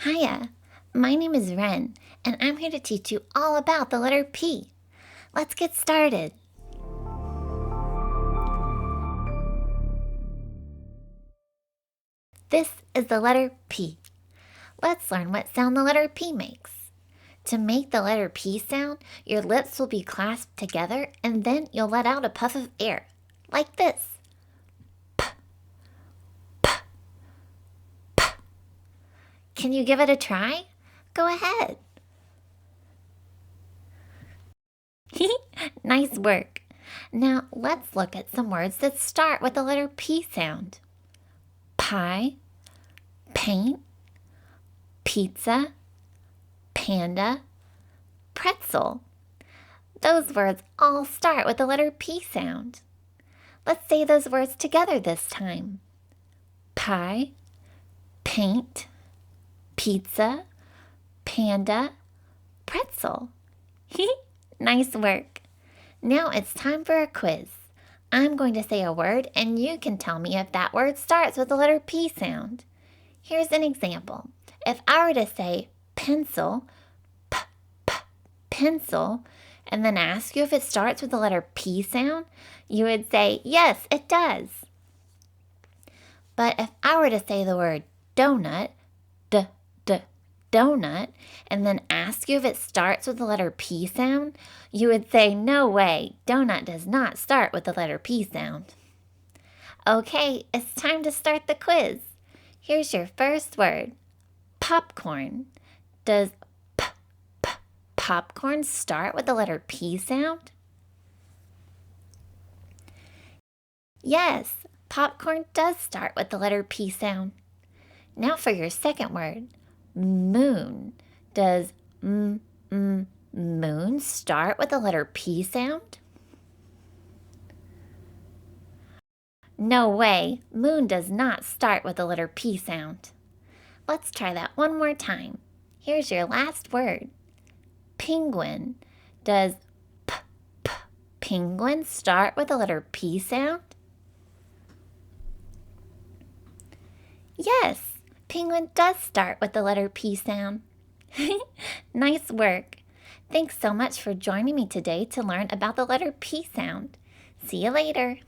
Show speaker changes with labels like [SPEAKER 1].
[SPEAKER 1] Hiya, my name is Ren, and I'm here to teach you all about the letter P. Let's get started. This is the letter P. Let's learn what sound the letter P makes. To make the letter P sound, your lips will be clasped together and then you'll let out a puff of air, like this. P, P, P. Can you give it a try? Go ahead. Nice work. Now let's look at some words that start with the letter P sound. Pie, paint, pizza, panda, pretzel. Those words all start with the letter P sound. Let's say those words together this time. Pie, paint, pizza, panda, pretzel. Nice work. Now it's time for a quiz. I'm going to say a word and you can tell me if that word starts with the letter P sound. Here's an example. If I were to say pencil, pencil, and then ask you if it starts with the letter P sound, you would say, yes, it does. But if I were to say the word donut, donut, and then ask you if it starts with the letter P sound, you would say, no way, donut does not start with the letter P sound. Okay, it's time to start the quiz. Here's your first word, popcorn. Does popcorn start with the letter P sound? Yes, popcorn does start with the letter P sound. Now for your second word, moon. Does moon start with the letter P sound? No way, moon does not start with the letter P sound. Let's try that one more time. Here's your last word, penguin. Does penguin start with the letter P sound? Yes, penguin does start with the letter P sound. Nice work. Thanks so much for joining me today to learn about the letter P sound. See you later.